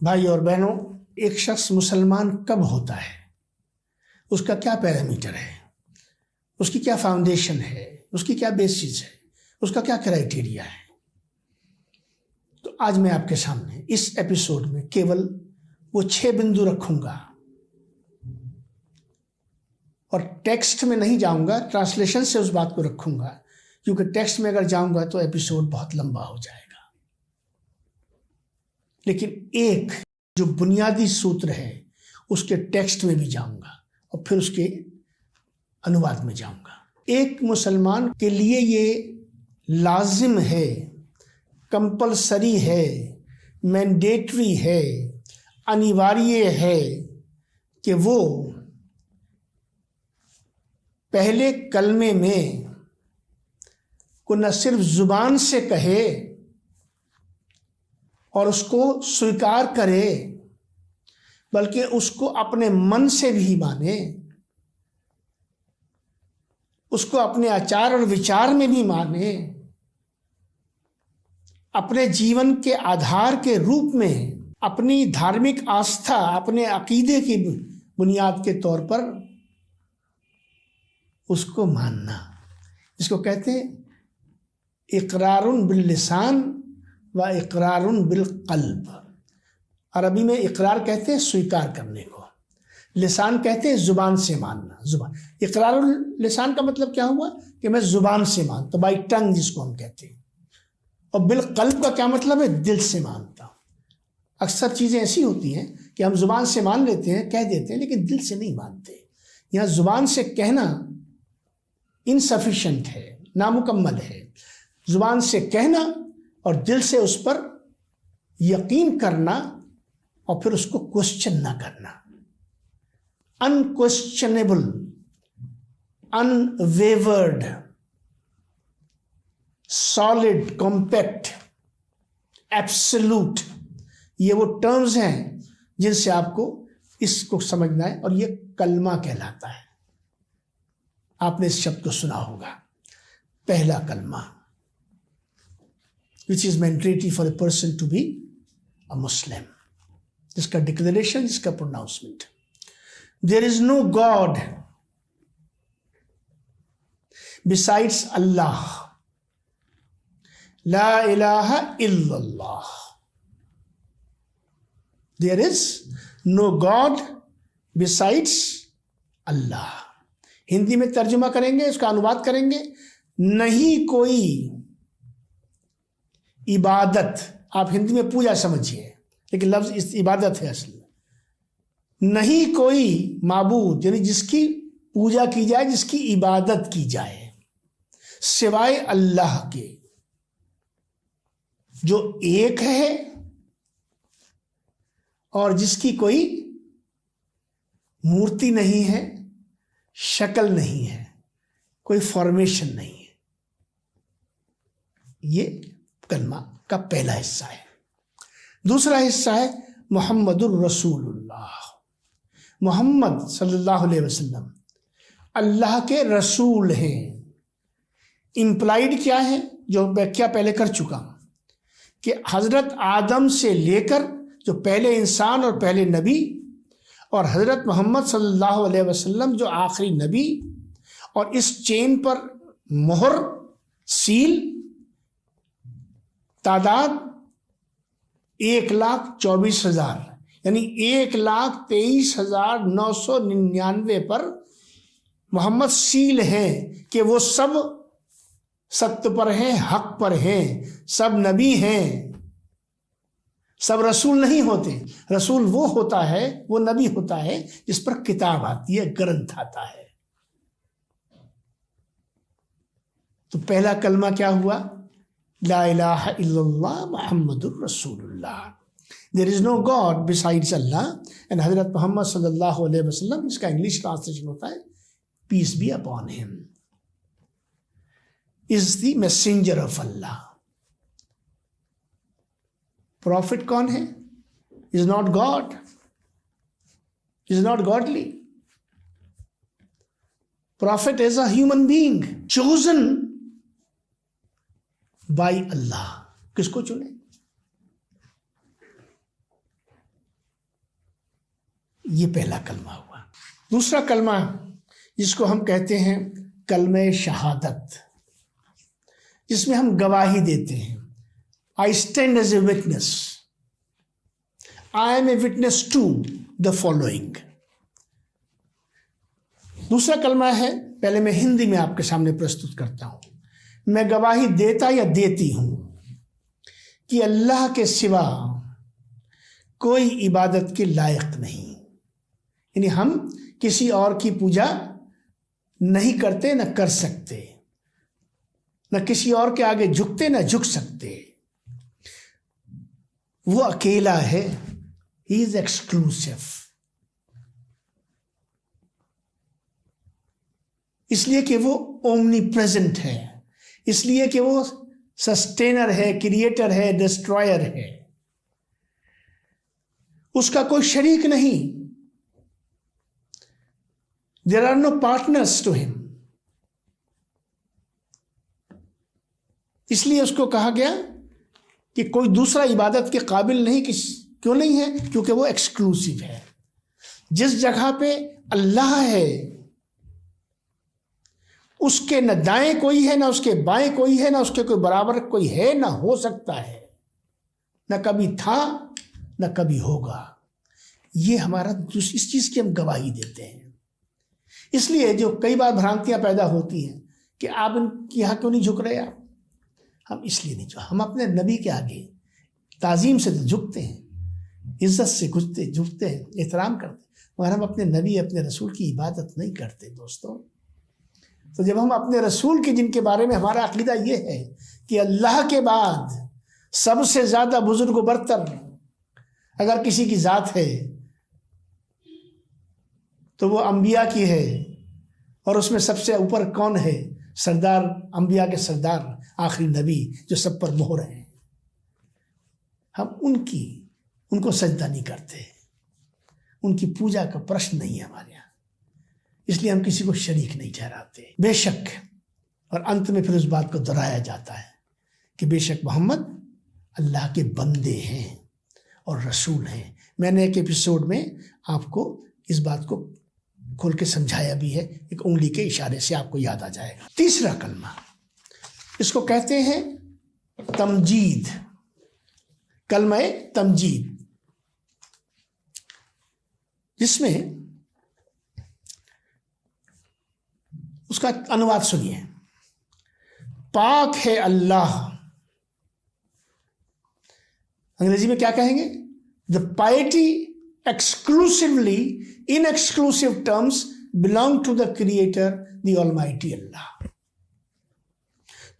भाई और बहनों, एक शख्स मुसलमान कब होता है, उसका क्या पैरामीटर है, उसकी क्या फाउंडेशन है, उसकी क्या बेसिस है, उसका क्या क्राइटेरिया है। तो आज मैं आपके सामने इस एपिसोड में केवल वो 6 बिंदु रखूंगा और टेक्स्ट में नहीं जाऊंगा, ट्रांसलेशन से उस बात को रखूंगा, क्योंकि टेक्स्ट में अगर जाऊंगा तो एपिसोड बहुत लंबा हो जाएगा। लेकिन एक जो बुनियादी सूत्र है उसके टेक्स्ट में भी जाऊंगा और फिर उसके अनुवाद में जाऊंगा। एक मुसलमान के लिए ये लाजिम है, कंपलसरी है, मैंडेटरी है, अनिवार्य है कि वो पहले कलमे में को न सिर्फ जुबान से कहे और उसको स्वीकार करे, बल्कि उसको अपने मन से भी माने, उसको अपने आचार और विचार में भी माने, अपने जीवन के आधार के रूप में अपनी धार्मिक आस्था, अपने अकीदे की बुनियाद के तौर पर उसको मानना। इसको कहते हैं इकरारुन बिल लिसान व इकरारुन बिल कल्ब। अरबी में इकरार कहते हैं स्वीकार करने को, लिसान कहते हैं जुबान से मानना। जुबान, इकरारुल लिसान का मतलब क्या हुआ कि मैं जुबान से मानता, बाई टंग जिसको हम कहते हैं। और बिल कल्ब का क्या मतलब है, दिल से मानता। अक्सर चीज़ें ऐसी होती हैं कि हम जुबान से मान लेते हैं, कह देते हैं, लेकिन दिल से नहीं मानते। यहाँ जुबान से कहना इनसफिशिएंट है, नामुकम्मल है। जुबान से कहना और दिल से उस पर यकीन करना और फिर उसको क्वेश्चन ना करना। अनक्वेश्चनेबल, अनवेवर्ड, सॉलिड, कॉम्पैक्ट, एब्सोल्यूट, ये वो टर्म्स हैं जिनसे आपको इसको समझना है। और ये कलमा कहलाता है। आपने इस शब्द को सुना होगा, पहला कलमा, which is mandatory for a person to be a Muslim. जिसका डिक्लेरेशन, जिसका pronouncement, there is no god besides Allah, ला इलाहा इल्लल्लाह, there is no god besides Allah. Hindi में तर्जुमा करेंगे, उसका अनुवाद करेंगे, नहीं कोई इबादत, आप हिंदी में पूजा समझिए, लेकिन लफ्ज इस इबादत है असल में। नहीं कोई माबूद, यानी जिसकी पूजा की जाए, जिसकी इबादत की जाए, सिवाय अल्लाह के, जो एक है और जिसकी कोई मूर्ति नहीं है, शक्ल नहीं है, कोई फॉर्मेशन नहीं है। ये कलमा का पहला हिस्सा है। दूसरा हिस्सा है मुहम्मदुर रसूलुल्लाह। मोहम्मद सल्लल्लाहु अलैहि वसल्लम अल्लाह के रसूल हैं। इंप्लाइड क्या है, जो व्याख्या पहले कर चुका हूं, कि हजरत आदम से लेकर जो पहले इंसान और पहले नबी, और हजरत मोहम्मद सल्लल्लाहु अलैहि वसल्लम जो आखिरी नबी, और इस चेन पर मोहर, सील, तादाद 1,24,000, यानी 1,23,999 पर मोहम्मद सील हैं कि वो सब सत्य पर हैं, हक पर हैं, सब नबी हैं। सब रसूल नहीं होते। रसूल वो होता है, वो नबी होता है जिस पर किताब आती है, ग्रंथ आता है। तो पहला कलमा क्या हुआ, ला इलाहा इल्लल्लाह मुहम्मदुर रसूलुल्लाह, there is no god besides Allah and Hazrat Mohammad सल्लल्लाहु अलैहि वसल्लम, इसका इंग्लिश ट्रांसलेशन होता है peace be upon him, is the messenger of Allah. Prophet कौन है, is not god, is not godly. Prophet is a human being chosen by Allah. किसको चुने, ये पहला कलमा हुआ। दूसरा कलमा जिसको हम कहते हैं कलमे शहादत, जिसमें हम गवाही देते हैं, I stand as a witness, I am a witness to the following. दूसरा कलमा है, पहले मैं हिंदी में आपके सामने प्रस्तुत करता हूं। मैं गवाही देता या देती हूं कि अल्लाह के सिवा कोई इबादत के लायक नहीं, यानी हम किसी और की पूजा नहीं करते, न कर सकते, न किसी और के आगे झुकते, न झुक सकते। वो अकेला है, ही इज एक्सक्लूसिव, इसलिए कि वो ओमनी प्रेजेंट है, इसलिए कि वो सस्टेनर है, क्रिएटर है, डिस्ट्रॉयर है। उसका कोई शरीक नहीं, there are no partners to him. इसलिए उसको कहा गया कि कोई दूसरा इबादत के काबिल नहीं। क्यों नहीं है? क्योंकि वो एक्सक्लूसिव है। जिस जगह पे अल्लाह है उसके न दाएं कोई है, ना उसके बाएं कोई है, ना उसके कोई बराबर कोई है, ना हो सकता है, ना कभी था, ना कभी होगा। ये हमारा इस चीज की हम गवाही देते हैं। इसलिए जो कई बार भ्रांतियां पैदा होती हैं कि आप इनके यहाँ क्यों नहीं झुक रहे, आप, हम इसलिए नहीं झुक, हम अपने नबी के आगे ताजीम से तो झुकते हैं, इज्जत से झुकते हैं, एहतराम करते हैं, मगर हम अपने नबी, अपने रसूल की इबादत नहीं करते दोस्तों। तो जब हम अपने रसूल के, जिनके बारे में हमारा अकीदा ये है कि अल्लाह के बाद सबसे ज्यादा बुजुर्ग बरतर अगर किसी की जात है तो वो अंबिया की है, और उसमें सबसे ऊपर कौन है? सरदार, अंबिया के सरदार, आखिरी नबी जो सब पर मोहर हैं। हम उनको सजदा नहीं करते, उनकी पूजा का प्रश्न नहीं है हमारे यहाँ, इसलिए हम किसी को शरीक नहीं ठहराते। बेशक, और अंत में फिर उस बात को दोहराया जाता है कि बेशक मोहम्मद अल्लाह के बंदे हैं और रसूल हैं। मैंने एक एपिसोड में आपको इस बात को खोल के समझाया भी है, एक उंगली के इशारे से आपको याद आ जाएगा। तीसरा कलमा, इसको कहते हैं तमजीद, कलमा तमजीद, जिसमें उसका अनुवाद सुनिए। पाक है अल्लाह, अंग्रेजी में क्या कहेंगे? The पाइटी exclusively in exclusive terms belong to the creator, the almighty Allah.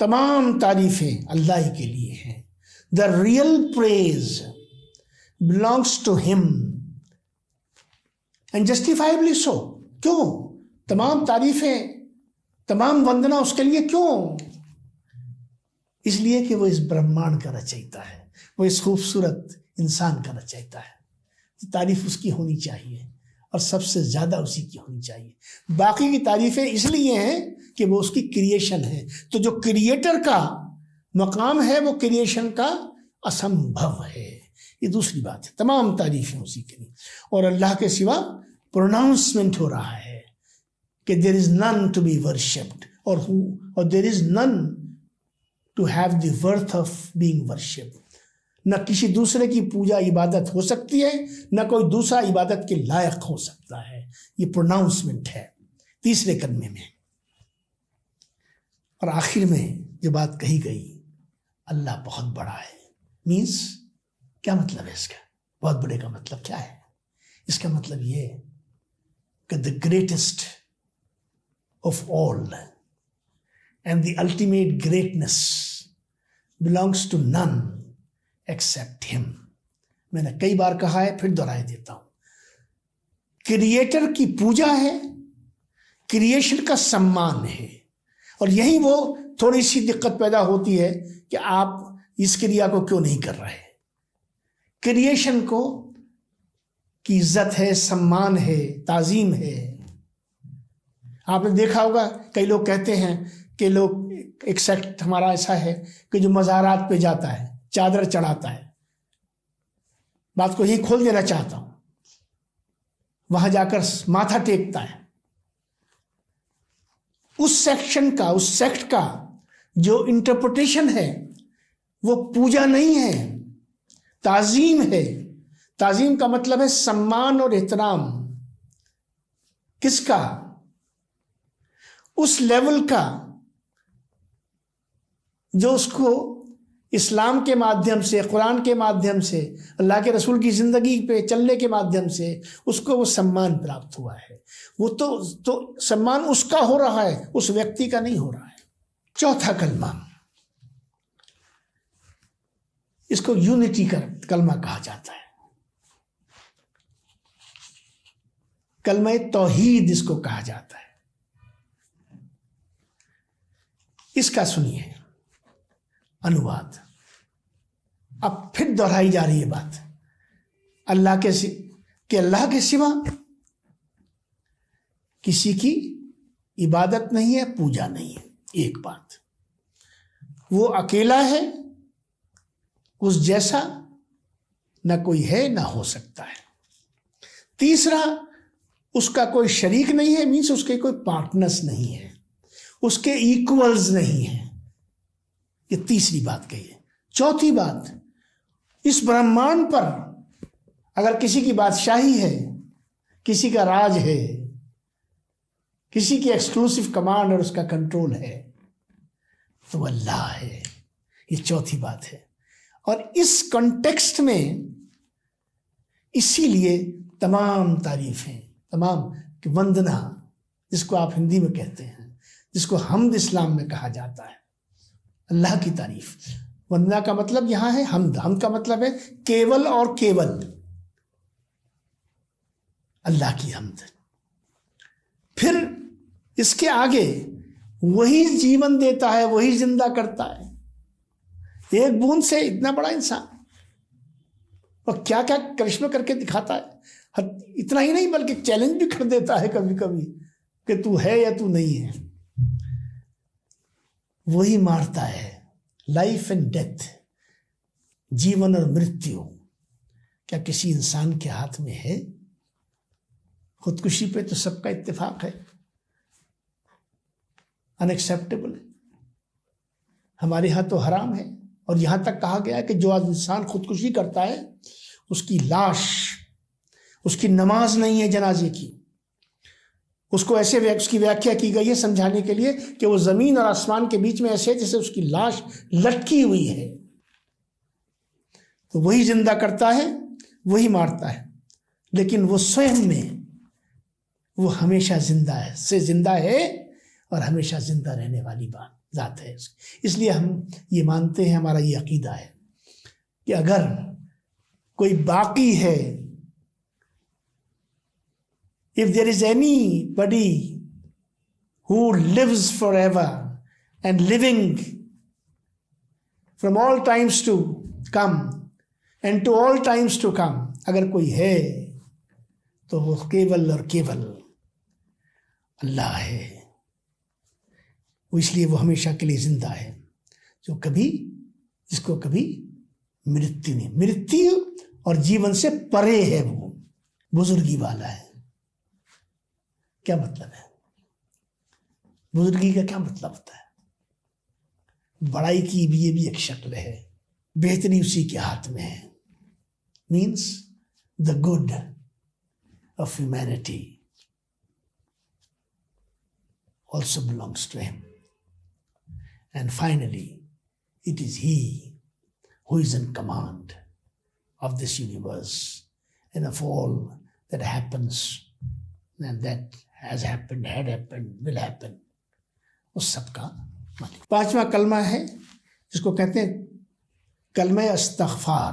तमाम तारीफें अल्लाह ही के लिए हैं। The real praise belongs to him and justifiably so. क्यों? तमाम तारीफें, तमाम वंदना उसके लिए क्यों? इसलिए कि वो इस ब्रह्मांड का रचयिता है, वो इस खूबसूरत इंसान का रचयिता है। तारीफ उसकी होनी चाहिए और सबसे ज्यादा उसी की होनी चाहिए। बाकी की तारीफें इसलिए हैं कि वो उसकी क्रिएशन है। तो जो क्रिएटर का मकाम है वो क्रिएशन का असंभव है। ये दूसरी बात है। तमाम तारीफें उसी के लिए, और अल्लाह के सिवा प्रोनाउंसमेंट हो रहा है कि there is none to be worshipped, और there is none to have the worth of being worshipped. न किसी दूसरे की पूजा इबादत हो सकती है, न कोई दूसरा इबादत के लायक हो सकता है। ये प्रोनाउंसमेंट है तीसरे कलमे में। और आखिर में जो बात कही गई, अल्लाह बहुत बड़ा है, मीन्स क्या मतलब है इसका? बहुत बड़े का मतलब क्या है? इसका मतलब ये कि the greatest of all and the ultimate greatness belongs to none except him. मैंने कई बार कहा है, फिर दोहराए देता हूं। क्रिएटर की पूजा है, क्रिएशन का सम्मान है, और यही वो थोड़ी सी दिक्कत पैदा होती है कि आप इस क्रिया को क्यों नहीं कर रहे। क्रिएशन को की इज्जत है, सम्मान है, ताजीम है। आपने देखा होगा कई लोग कहते हैं कि लोग, एक सेक्ट हमारा ऐसा है कि जो मज़ारात पे जाता है, चादर चढ़ाता है। बात को यही खोल देना चाहता हूं। वहां जाकर माथा टेकता है। उस सेक्ट का जो इंटरप्रिटेशन है वो पूजा नहीं है, ताजीम है। ताजीम का मतलब है सम्मान और एहतराम। किसका? उस लेवल का जो उसको इस्लाम के माध्यम से, कुरान के माध्यम से, अल्लाह के रसूल की ज़िंदगी पे चलने के माध्यम से उसको वो सम्मान प्राप्त हुआ है। वो तो सम्मान उसका हो रहा है, उस व्यक्ति का नहीं हो रहा है। चौथा कलमा, इसको यूनिटी का कलमा कहा जाता है। कलमा तौहीद इसको कहा जाता है। इसका सुनिए अनुवाद। अब फिर दोहराई जा रही है बात, अल्लाह के सिवा किसी की इबादत नहीं है, पूजा नहीं है। एक बात, वो अकेला है, उस जैसा न कोई है न हो सकता है। तीसरा, उसका कोई शरीक नहीं है, मीन्स उसके कोई पार्टनर्स नहीं है, उसके इक्वल्स नहीं है। ये तीसरी बात कही है। चौथी बात, इस ब्रह्मांड पर अगर किसी की बादशाही है, किसी का राज है, किसी की एक्सक्लूसिव कमांड और उसका कंट्रोल है, तो अल्लाह है। ये चौथी बात है। और इस कॉन्टेक्स्ट में इसीलिए तमाम तारीफें, तमाम की वंदना, जिसको आप हिंदी में कहते हैं, जिसको हम्द इस्लाम में कहा जाता है, अल्लाह की तारीफ। वंदना का मतलब यहां है हम्द। हम्द का मतलब है केवल और केवल अल्लाह की हम्द। फिर इसके आगे वही जीवन देता है, वही जिंदा करता है। एक बूंद से इतना बड़ा इंसान, और क्या क्या करिश्मा करके दिखाता है। इतना ही नहीं बल्कि चैलेंज भी कर देता है कभी कभी कि तू है या तू नहीं है। वही मारता है। लाइफ एंड डेथ, जीवन और मृत्यु, क्या किसी इंसान के हाथ में है? खुदकुशी पे तो सबका इत्तेफाक है, अनएक्सेप्टेबल है। हमारे यहाँ तो हराम है। और यहाँ तक कहा गया है कि जो आज इंसान खुदकुशी करता है उसकी लाश, उसकी नमाज नहीं है जनाजे की। उसको ऐसे उसकी व्याख्या की गई है समझाने के लिए कि वो जमीन और आसमान के बीच में ऐसे जैसे उसकी लाश लटकी हुई है। तो वही जिंदा करता है, वही मारता है, लेकिन वो स्वयं में वो हमेशा जिंदा है, से जिंदा है और हमेशा जिंदा रहने वाली बात ज़ात है। इसलिए हम ये मानते हैं, हमारा ये अकीदा है कि अगर कोई बाकी है, if there is anybody who lives forever and living from all times to come and to all times to come, अगर कोई है तो वो केवल और केवल अल्लाह है। वो इसलिए वो हमेशा के लिए जिंदा है, जिसको कभी मृत्यु नहीं, मृत्यु और जीवन से परे है। वो बुजुर्गी वाला है। क्या मतलब है बुजुर्गी का? क्या मतलब होता है? बड़ाई की भी ये भी एक शक्ल है। बेहतरी उसी के हाथ में है। Means the good of humanity also belongs to him. And finally, it is he who is in command of this universe and of all that happens and that has happened, had happened, will happen. उस सबका मालिक। पांचवा कलमा है जिसको कहते हैं कलमा इस्तग़फ़ार,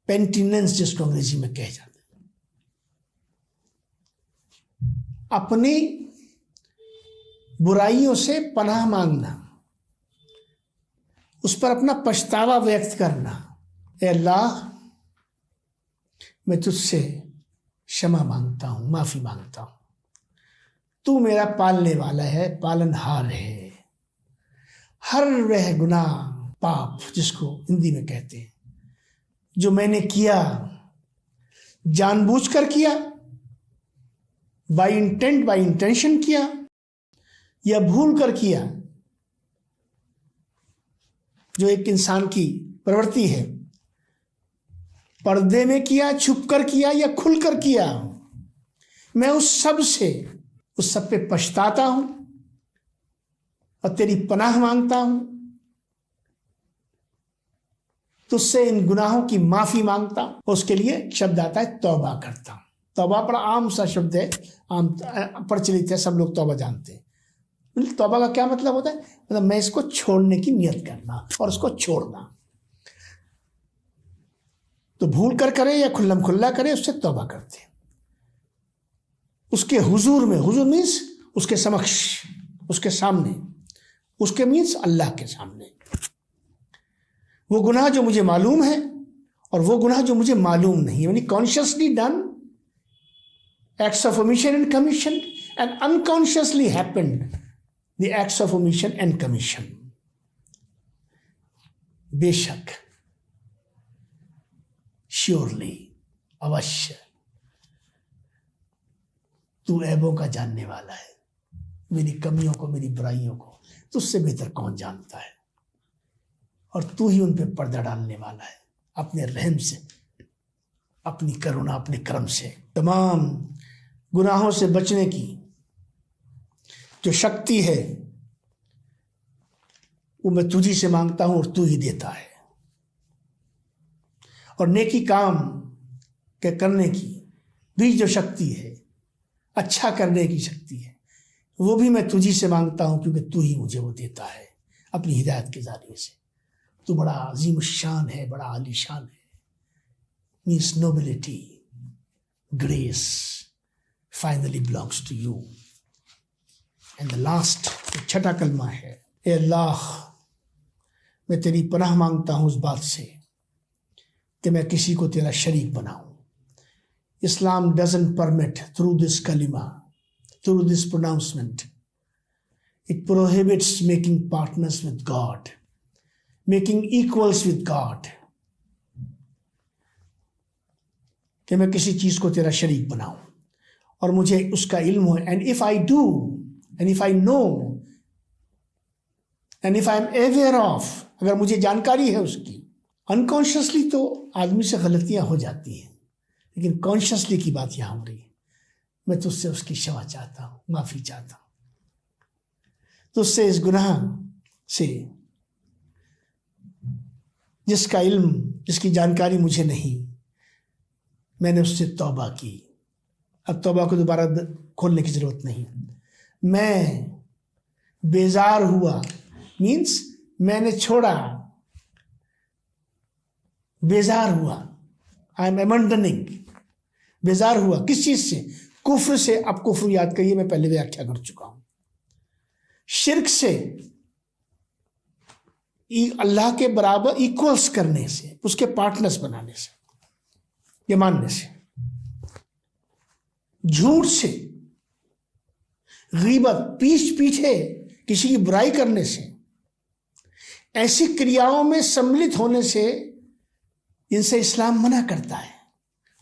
पेंटिनेंस, जिसको अंग्रेजी में कहे जाते हैं। अपनी बुराइयों से पनाह मांगना, उस पर अपना पछतावा व्यक्त करना। ए अल्लाह, मैं तुझसे क्षमा मांगता हूँ, माफ़ी मांगता हूँ। तू मेरा पालने वाला है, पालनहार है। हर वह गुनाह, पाप, जिसको हिंदी में कहते हैं, जो मैंने किया, जानबूझकर किया बाई इंटेंट, बाई इंटेंशन किया या भूल कर किया, जो एक इंसान की प्रवृत्ति है, पर्दे में किया, छुप कर किया या खुल कर किया, मैं उस सब पे पछताता हूं और तेरी पनाह मांगता हूं, तुझसे इन गुनाहों की माफी मांगता हूं। उसके लिए शब्द आता है तौबा करता हूं। तौबा बड़ा आम सा शब्द है, आम प्रचलित है, सब लोग तौबा जानते हैं। तौबा का क्या मतलब होता है? मतलब मैं इसको छोड़ने की नियत करना और उसको छोड़ना। तो भूल कर करे या खुल्लम खुल्ला करे, उससे तौबा करते हैं। उसके हुजूर में, हुजूर मीन्स उसके समक्ष, उसके सामने, उसके मीन्स अल्लाह के सामने, वो गुनाह जो मुझे मालूम है और वो गुनाह जो मुझे मालूम नहीं, यानी consciously done acts of omission and commission, and unconsciously happened the acts of omission and commission. बेशक, श्योरली, अवश्य तू ऐबों का जानने वाला है। मेरी कमियों को, मेरी बुराइयों को तुझसे बेहतर कौन जानता है, और तू ही उन पे पर्दा डालने वाला है अपने रहम से, अपनी करुणा, अपने कर्म से। तमाम गुनाहों से बचने की जो शक्ति है वो मैं तुझी से मांगता हूं और तू ही देता है। और नेकी काम के करने की भी जो शक्ति है, अच्छा करने की शक्ति है, वो भी मैं तुझी से मांगता हूं, क्योंकि तू ही मुझे वो देता है अपनी हिदायत के ज़रिए से। तू बड़ा अजीम शान है, बड़ा आलीशान है। Means nobility, grace finally belongs to you. And the last, छठा कलमा है, ए अल्लाह, मैं तेरी पनाह मांगता हूँ उस बात से कि मैं किसी को तेरा शरीक बनाऊं। इस्लाम doesn't permit through this kalima, through this pronouncement, it prohibits making partners with God, making equals with God, कि मैं किसी चीज को तेरा शरीक बनाऊं और मुझे उसका इल्म हो। And if I do, and if I know, and if I am aware of, अगर मुझे जानकारी है उसकी। अनकॉन्शियसली तो आदमी से गलतियां हो जाती हैं, लेकिन कॉन्शियसली की बात यहां हो रही है। मैं तुझसे उसकी क्षमा चाहता हूं, माफी चाहता हूं, तुझसे इस गुनाह से जिसका इल्म, जिसकी जानकारी मुझे नहीं, मैंने उससे तौबा की। अब तौबा को दोबारा खोलने की जरूरत नहीं। मैं बेजार हुआ, मीन्स मैंने छोड़ा, बेजार हुआ, आई एम अबंडनिंग, बेजार हुआ किस चीज से? कुफ्र से। अब कुफ्र याद करिए, मैं पहले व्याख्या कर चुका हूं। शिर्क से, अल्लाह के बराबर इक्वल्स करने से, उसके पार्टनर्स बनाने से, ये मानने से। झूठ से, गीबत, पीठ पीछे किसी की बुराई करने से, ऐसी क्रियाओं में सम्मिलित होने से, इनसे इस्लाम मना करता है।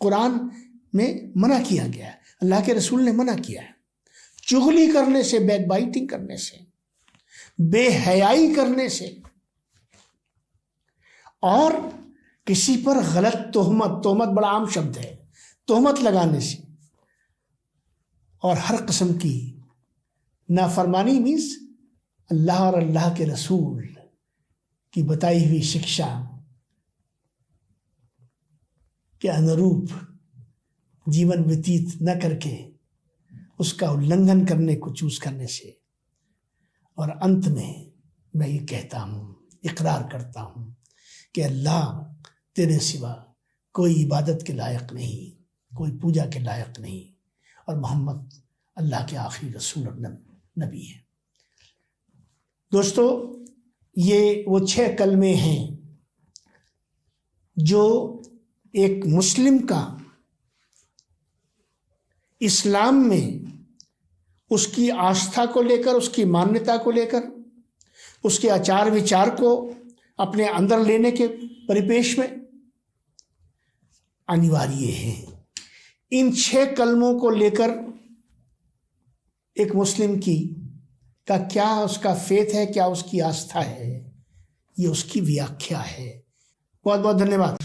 कुरान में मना किया गया है, अल्लाह के रसूल ने मना किया है। चुगली करने से, बैकबाइटिंग करने से, बेहयाई करने से, और किसी पर गलत तोहमत, तोहमत बड़ा आम शब्द है, तोहमत लगाने से, और हर किस्म की नाफरमानी, मीन्स अल्लाह और अल्लाह के रसूल की बताई हुई शिक्षा के अनुरूप जीवन व्यतीत न करके उसका उल्लंघन करने को चूज करने से। और अंत में मैं ये कहता हूँ, इकरार करता हूँ कि अल्लाह तेरे सिवा कोई इबादत के लायक नहीं, कोई पूजा के लायक नहीं, और मोहम्मद अल्लाह के आखिरी रसूल और नबी है। दोस्तों, ये वो 6 कलमे हैं जो एक मुस्लिम का इस्लाम में उसकी आस्था को लेकर, उसकी मान्यता को लेकर, उसके आचार विचार को अपने अंदर लेने के परिपेश में अनिवार्य है। इन 6 कलमों को लेकर एक मुस्लिम की का क्या उसका फेथ है, क्या उसकी आस्था है, ये उसकी व्याख्या है। बहुत बहुत धन्यवाद।